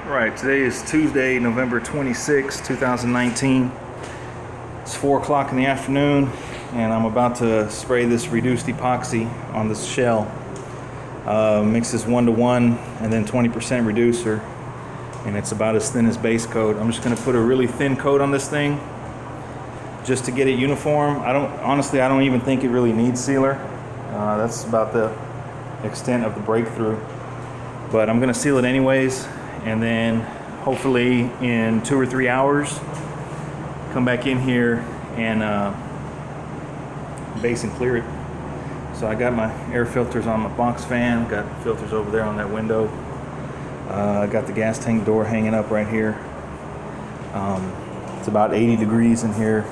Right, today is Tuesday, November 26, 2019. It's 4 o'clock in the afternoon, and I'm about to spray this reduced epoxy on this shell. Mix this 1-to-1 and then 20% reducer, and it's about as thin as base coat. I'm just going to put a really thin coat on this thing just to get it uniform. I don't even think it really needs sealer. That's about the extent of the breakthrough, but I'm going to seal it anyways. And then hopefully in 2 or 3 hours, come back in here and base and clear it. So I got my air filters on my box fan, got filters over there on that window. I got the gas tank door hanging up right here. It's about 80 degrees in here.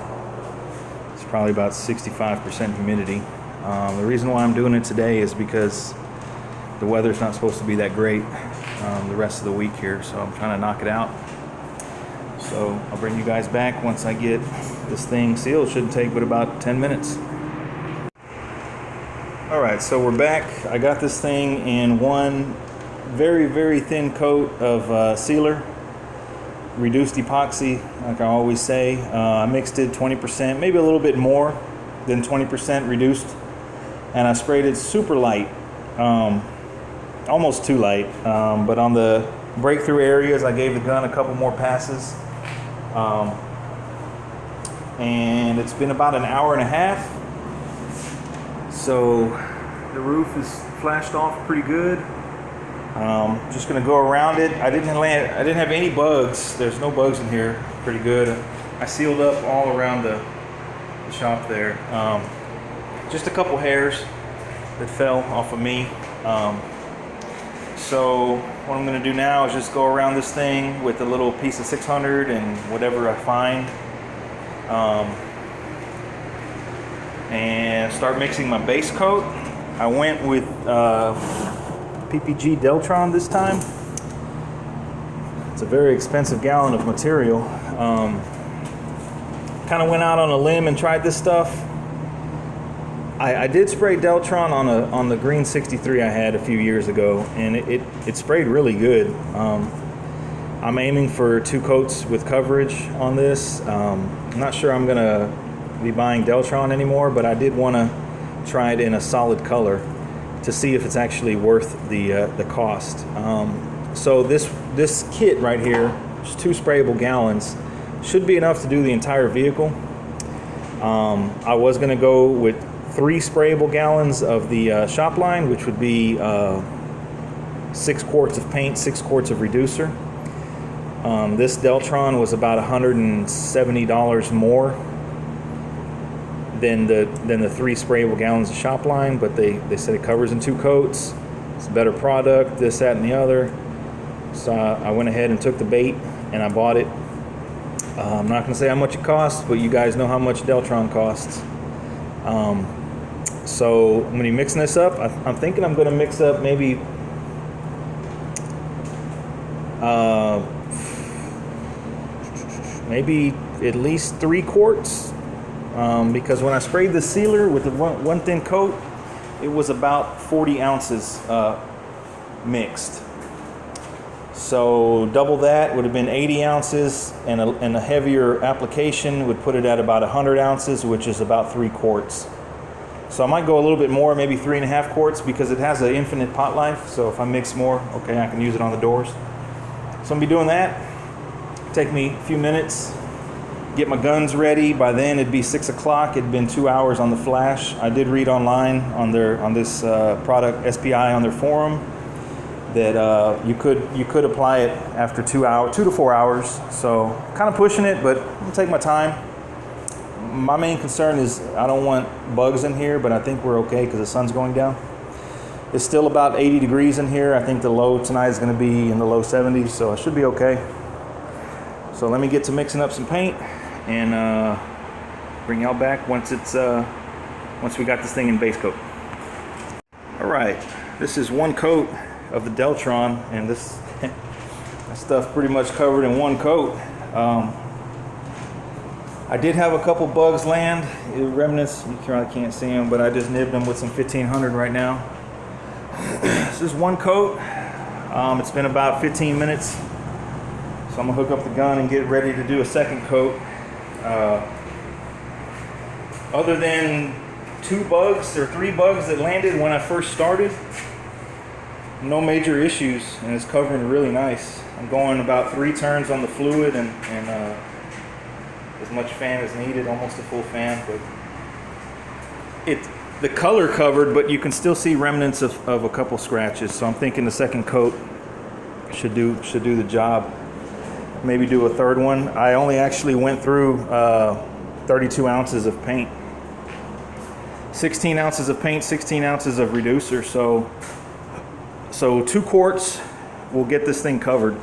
It's probably about 65% humidity. The reason why I'm doing it today is because the weather's not supposed to be that great the rest of the week here, so I'm trying to knock it out. So I'll bring you guys back once I get this thing sealed. It shouldn't take but about 10 minutes. Alright, so we're back. I got this thing in one very thin coat of sealer, reduced epoxy, like I always say. I mixed it 20%, maybe a little bit more than 20% reduced, and I sprayed it super light. Almost too light, but on the breakthrough areas I gave the gun a couple more passes, and it's been about an hour and a half, so the roof is flashed off pretty good. Just gonna go around it. I didn't have any bugs. There's no bugs in here. Pretty good. I sealed up all around the shop there. Just a couple hairs that fell off of me. So what I'm going to do now is just go around this thing with a little piece of 600 and whatever I find, and start mixing my base coat. I went with PPG Deltron this time. It's a very expensive gallon of material. Kind of went out on a limb and tried this stuff. I did spray Deltron on the green 63 I had a few years ago, and it sprayed really good. I'm aiming for 2 coats with coverage on this. I'm not sure I'm gonna be buying Deltron anymore, but I did want to try it in a solid color to see if it's actually worth the cost. So this kit right here, just 2 sprayable gallons, should be enough to do the entire vehicle. I was gonna go with 3 sprayable gallons of the shopline, which would be 6 quarts of paint, 6 quarts of reducer. This Deltron was about $170 more than the 3 sprayable gallons of shopline, but they said it covers in 2 coats. It's a better product, this, that, and the other. So I went ahead and took the bait and I bought it. I'm not going to say how much it costs, but you guys know how much Deltron costs. So when you're mixing this up, I'm thinking I'm going to mix up maybe at least 3 quarts, because when I sprayed the sealer with the one thin coat, it was about 40 ounces mixed. So double that would have been 80 ounces, and a heavier application would put it at about 100 ounces, which is about 3 quarts. So I might go a little bit more, maybe 3.5 quarts, because it has an infinite pot life. So if I mix more, okay, I can use it on the doors. So I'm gonna be doing that. Take me a few minutes, get my guns ready. By then it'd be 6 o'clock. It'd been 2 hours on the flash. I did read online on this product SPI on their forum that you could apply it after 2 to 4 hours. So kind of pushing it, but I'm gonna take my time. My main concern is I don't want bugs in here, but I think we're okay because the sun's going down. It's still about 80 degrees in here. I think the low tonight is going to be in the low 70s, so I should be okay. So let me get to mixing up some paint and bring y'all back once we got this thing in base coat. All right, this is 1 coat of the Deltron, and this stuff pretty much covered in 1 coat. I did have a couple bugs land, remnants, you probably can't see them, but I just nibbed them with some 1500 right now. This is 1 coat. It's been about 15 minutes So I'm gonna hook up the gun and get ready to do a second coat. Other than 2 bugs or 3 bugs that landed when I first started, no major issues, and it's covering really nice. I'm going about 3 turns on the fluid and as much fan as needed, almost a full fan, but the color covered, but you can still see remnants of a couple scratches. So I'm thinking the second coat should do the job. Maybe do a third one. I only actually went through 32 ounces of paint. 16 ounces of paint, 16 ounces of reducer. So 2 quarts will get this thing covered.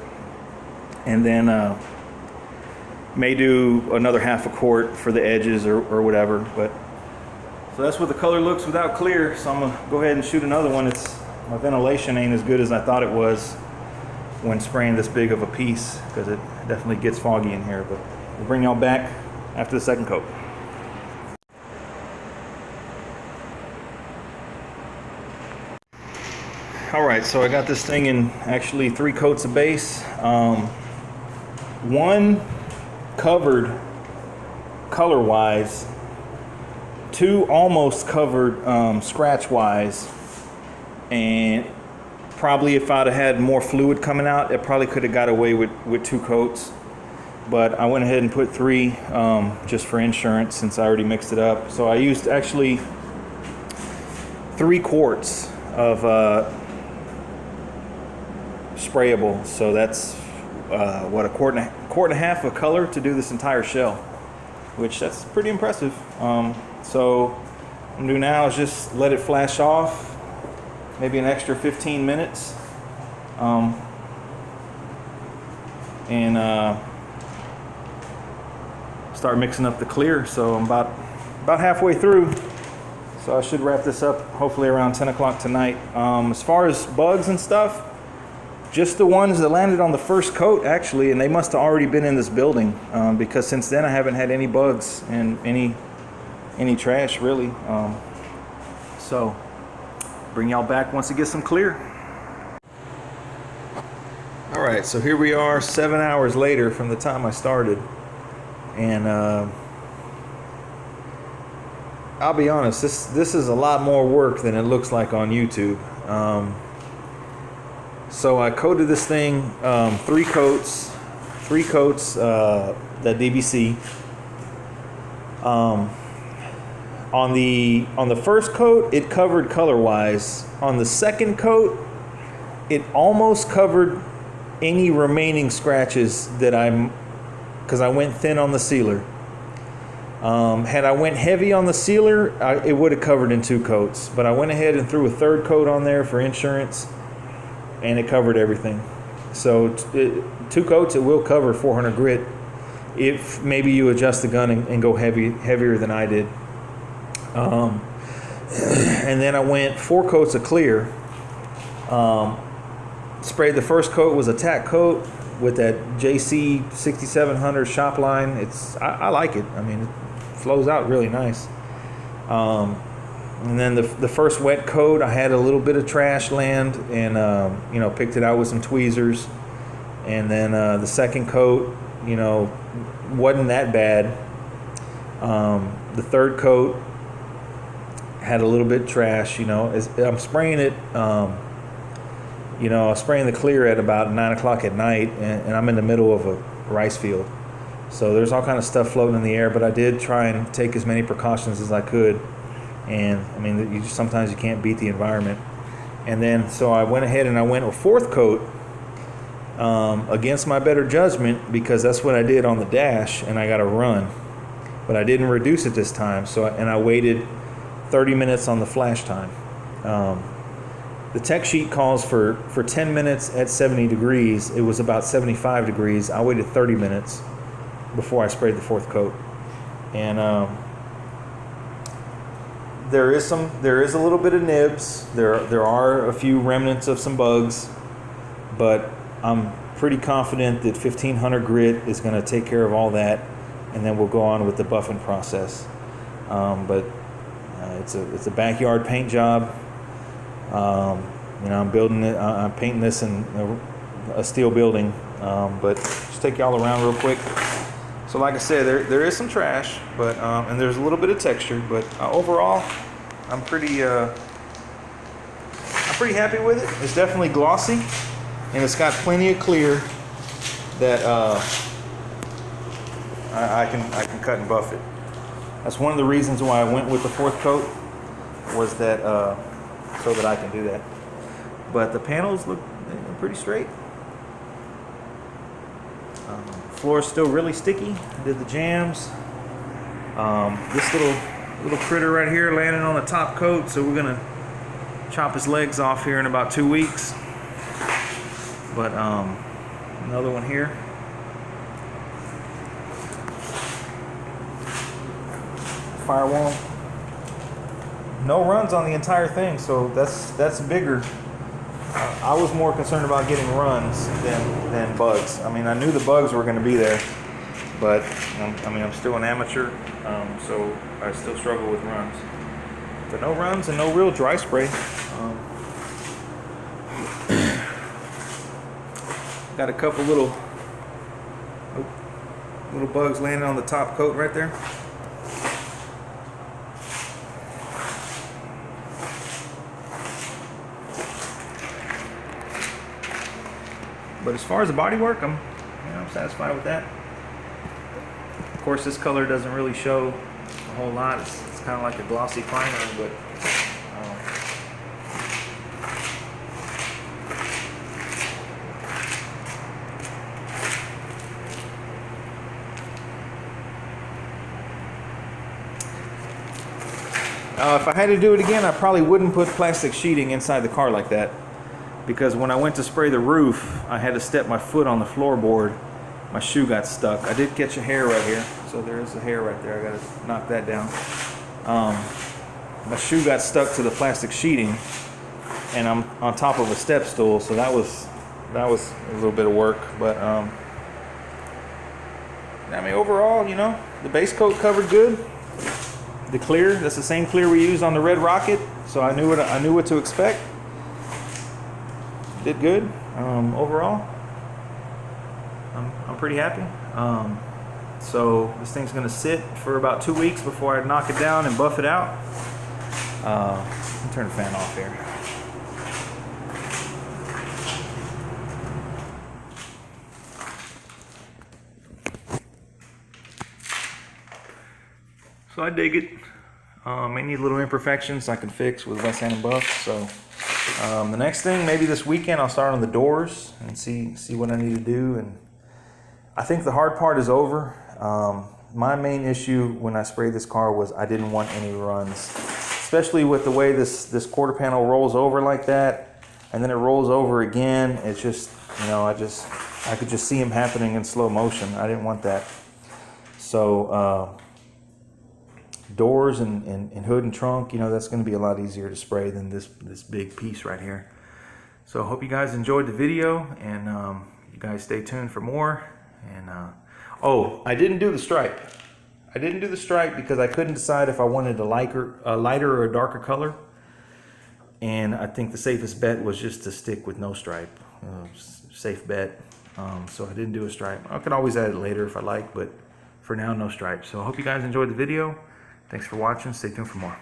And then may do another half a quart for the edges or whatever. But so that's what the color looks without clear. So I'm gonna go ahead and shoot another one. My ventilation ain't as good as I thought it was when spraying this big of a piece, because it definitely gets foggy in here. But we'll bring y'all back after the second coat. All right, so I got this thing in actually 3 coats of base. 1 covered color-wise, 2 almost covered scratch-wise, and probably if I'd have had more fluid coming out, it probably could have got away with 2 coats. But I went ahead and put 3 just for insurance, since I already mixed it up. So I used actually 3 quarts of sprayable. So that's what, a quart and a half of color to do this entire shell, which that's pretty impressive. So what I'm gonna do now is just let it flash off, maybe an extra 15 minutes, and start mixing up the clear. So I'm about halfway through, so I should wrap this up hopefully around 10 o'clock tonight. As far as bugs and stuff, just the ones that landed on the first coat actually, and they must have already been in this building, because since then I haven't had any bugs and any trash really. So bring y'all back once it gets some clear. All right, so here we are 7 hours later from the time I started, and I'll be honest, this is a lot more work than it looks like on YouTube. So I coated this thing 3 coats that DBC. On the first coat, it covered color-wise. On the second coat, it almost covered any remaining scratches that because I went thin on the sealer. Had I went heavy on the sealer, it would have covered in 2 coats. But I went ahead and threw a 3rd coat on there for insurance, and it covered everything. So 2 coats, it will cover 400 grit if maybe you adjust the gun and go heavier than I did. And then I went 4 coats of clear. Sprayed the first coat was a tack coat with that JC 6700 shopline. I like it. I mean, it flows out really nice. And then the first wet coat, I had a little bit of trash land, and picked it out with some tweezers. And then the second coat, wasn't that bad. The 3rd coat had a little bit trash. I'm spraying it. I'm spraying the clear at about 9 o'clock at night, and I'm in the middle of a rice field, so there's all kind of stuff floating in the air. But I did try and take as many precautions as I could, and I mean, sometimes you can't beat the environment. And then so I went ahead and I went a 4th coat against my better judgment, because that's what I did on the dash, and I got a run, but I didn't reduce it this time. And I waited 30 minutes on the flash time. The tech sheet calls for 10 minutes at 70 degrees. It was about 75 degrees. I waited 30 minutes before I sprayed the 4th coat. And there is a little bit of nibs. There are a few remnants of some bugs, but I'm pretty confident that 1500 grit is going to take care of all that, and then we'll go on with the buffing process. But it's a backyard paint job. I'm building it. I'm painting this in a steel building, but just take y'all around real quick. So like I said, there is some trash, but and there's a little bit of texture, but overall, I'm pretty happy with it. It's definitely glossy, and it's got plenty of clear that I can cut and buff it. That's one of the reasons why I went with the 4th coat, was that so that I can do that. But the panels look pretty straight. Floor is still really sticky. I did the jams. This little critter right here landed on the top coat, so we're gonna chop his legs off here in about 2 weeks. But another one here. Firewall. No runs on the entire thing, so that's bigger. I was more concerned about getting runs than bugs. I mean, I knew the bugs were going to be there, but I mean, I'm still an amateur, so I still struggle with runs. But no runs and no real dry spray. Got a couple little bugs landing on the top coat right there. But as far as the body work, I'm satisfied with that. Of course, this color doesn't really show a whole lot. It's kind of like a glossy primer, but if I had to do it again, I probably wouldn't put plastic sheeting inside the car like that. Because when I went to spray the roof, I had to step my foot on the floorboard. My shoe got stuck. I did catch a hair right here. So there is a hair right there. I gotta knock that down. My shoe got stuck to the plastic sheeting, and I'm on top of a step stool, so that was a little bit of work. But I mean, overall, you know, the base coat covered good. The clear, that's the same clear we used on the Red Rocket, so I knew what to expect. Did good. Overall, I'm pretty happy. So this thing's gonna sit for about 2 weeks before I knock it down and buff it out. Let me turn the fan off here. So I dig it. May need little imperfections I can fix with wet sand and buff. So the next thing, maybe this weekend, I'll start on the doors and see what I need to do. And I think the hard part is over. My main issue when I sprayed this car was I didn't want any runs, especially with the way this quarter panel rolls over like that, and then it rolls over again. It's just, you know, I could just see them happening in slow motion. I didn't want that. So doors and hood and trunk, you know, that's going to be a lot easier to spray than this big piece right here. So I hope you guys enjoyed the video, and you guys stay tuned for more. And oh, I didn't do the stripe. I didn't do the stripe because I couldn't decide if I wanted a lighter or a darker color. And I think the safest bet was just to stick with no stripe. Safe bet. So I didn't do a stripe. I could always add it later if I like, but for now, no stripe. So I hope you guys enjoyed the video. Thanks for watching. Stay tuned for more.